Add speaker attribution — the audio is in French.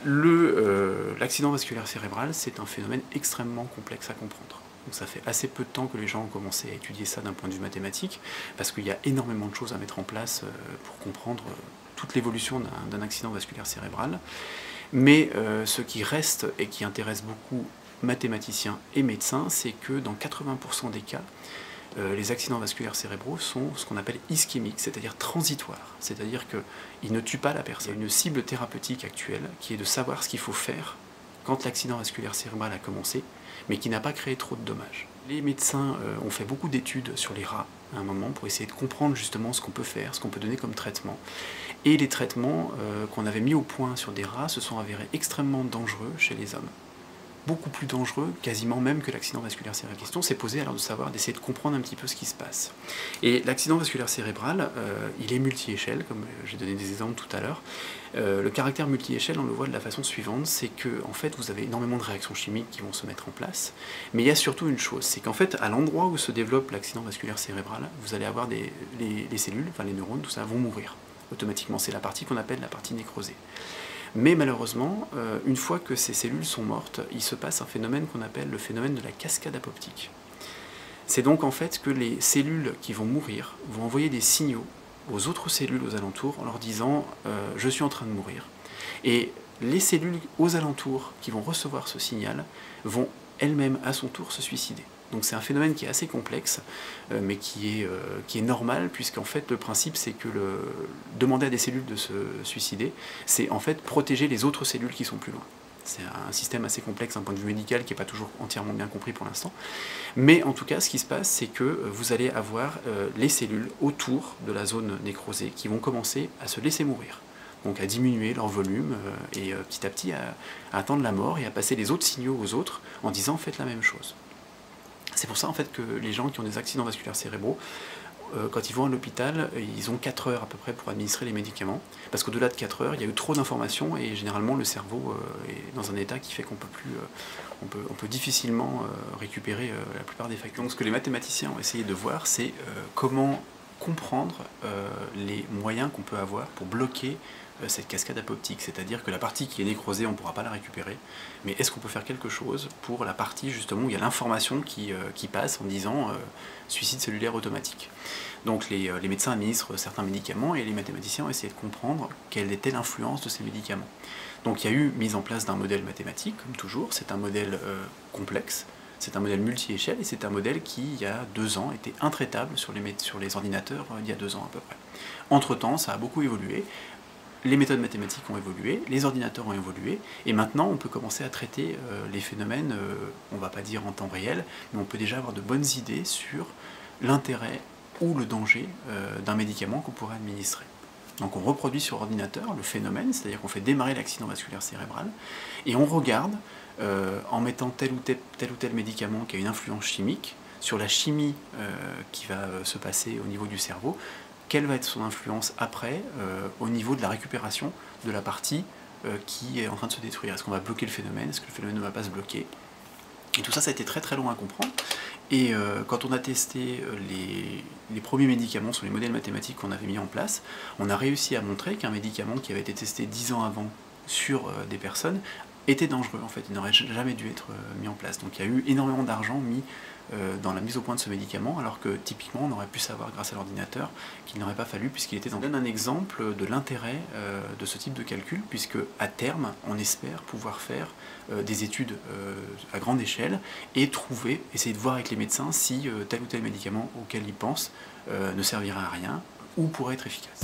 Speaker 1: L'accident vasculaire cérébral, c'est un phénomène extrêmement complexe à comprendre. Donc ça fait assez peu de temps que les gens ont commencé à étudier ça d'un point de vue mathématique, parce qu'il y a énormément de choses à mettre en place pour comprendre toute l'évolution d'un accident vasculaire cérébral. Mais ce qui reste et qui intéresse beaucoup mathématiciens et médecins, c'est que dans 80% des cas, les accidents vasculaires cérébraux sont ce qu'on appelle ischémiques, c'est-à-dire transitoires. C'est-à-dire qu'ils ne tuent pas la personne. Il y a une cible thérapeutique actuelle qui est de savoir ce qu'il faut faire quand l'accident vasculaire cérébral a commencé, mais qui n'a pas créé trop de dommages. Les médecins ont fait beaucoup d'études sur les rats à un moment pour essayer de comprendre justement ce qu'on peut faire, ce qu'on peut donner comme traitement. Et les traitements qu'on avait mis au point sur des rats se sont avérés extrêmement dangereux chez les hommes. Beaucoup plus dangereux, quasiment même que l'accident vasculaire cérébral. La question s'est posée alors de savoir, d'essayer de comprendre un petit peu ce qui se passe. Et l'accident vasculaire cérébral, il est multi-échelle, comme j'ai donné des exemples tout à l'heure. Le caractère multi-échelle, on le voit de la façon suivante, c'est que en fait, vous avez énormément de réactions chimiques qui vont se mettre en place, mais il y a surtout une chose, c'est qu'en fait, à l'endroit où se développe l'accident vasculaire cérébral, vous allez avoir les cellules, enfin les neurones, tout ça, vont mourir automatiquement. C'est la partie qu'on appelle la partie nécrosée. Mais malheureusement, une fois que ces cellules sont mortes, il se passe un phénomène qu'on appelle le phénomène de la cascade apoptique. C'est donc en fait que les cellules qui vont mourir vont envoyer des signaux aux autres cellules aux alentours en leur disant « je suis en train de mourir ». Et les cellules aux alentours qui vont recevoir ce signal vont elles-mêmes à son tour se suicider. Donc c'est un phénomène qui est assez complexe, mais qui est normal, puisqu'en fait le principe c'est que demander à des cellules de se suicider, c'est en fait protéger les autres cellules qui sont plus loin. C'est un système assez complexe d'un point de vue médical qui n'est pas toujours entièrement bien compris pour l'instant. Mais en tout cas, ce qui se passe, c'est que vous allez avoir les cellules autour de la zone nécrosée qui vont commencer à se laisser mourir. Donc à diminuer leur volume et petit à petit à attendre la mort et à passer les autres signaux aux autres en disant faites la même chose. C'est pour ça en fait que les gens qui ont des accidents vasculaires cérébraux, quand ils vont à l'hôpital, ils ont 4 heures à peu près pour administrer les médicaments, parce qu'au-delà de 4 heures, il y a eu trop d'informations et généralement le cerveau est dans un état qui fait qu'on peut difficilement récupérer la plupart des facultés. Donc ce que les mathématiciens ont essayé de voir, c'est comment comprendre les moyens qu'on peut avoir pour bloquer cette cascade apoptique, c'est-à-dire que la partie qui est nécrosée, on ne pourra pas la récupérer, mais est-ce qu'on peut faire quelque chose pour la partie justement où il y a l'information qui passe en disant suicide cellulaire automatique. Donc les médecins administrent certains médicaments et les mathématiciens ont essayé de comprendre quelle était l'influence de ces médicaments. Donc il y a eu mise en place d'un modèle mathématique, comme toujours, c'est un modèle complexe, c'est un modèle multi-échelle et c'est un modèle qui, il y a 2 ans, était intraitable sur les ordinateurs il y a 2 ans à peu près. Entre-temps, ça a beaucoup évolué. Les méthodes mathématiques ont évolué, les ordinateurs ont évolué, et maintenant on peut commencer à traiter les phénomènes, on ne va pas dire en temps réel, mais on peut déjà avoir de bonnes idées sur l'intérêt ou le danger d'un médicament qu'on pourrait administrer. Donc on reproduit sur ordinateur le phénomène, c'est-à-dire qu'on fait démarrer l'accident vasculaire cérébral, et on regarde, en mettant tel ou tel médicament qui a une influence chimique, sur la chimie qui va se passer au niveau du cerveau, quelle va être son influence après au niveau de la récupération de la partie qui est en train de se détruire. Est-ce qu'on va bloquer le phénomène? Est-ce que le phénomène ne va pas se bloquer? Et tout ça, ça a été très très long à comprendre. Et quand on a testé les premiers médicaments sur les modèles mathématiques qu'on avait mis en place, on a réussi à montrer qu'un médicament qui avait été testé 10 ans avant sur des personnes était dangereux en fait, il n'aurait jamais dû être mis en place. Donc il y a eu énormément d'argent mis dans la mise au point de ce médicament, alors que typiquement on aurait pu savoir grâce à l'ordinateur qu'il n'aurait pas fallu puisqu'il était dangereux. Je donne un exemple de l'intérêt de ce type de calcul, puisque à terme on espère pouvoir faire des études à grande échelle et essayer de voir avec les médecins si tel ou tel médicament auquel ils pensent ne servira à rien ou pourrait être efficace.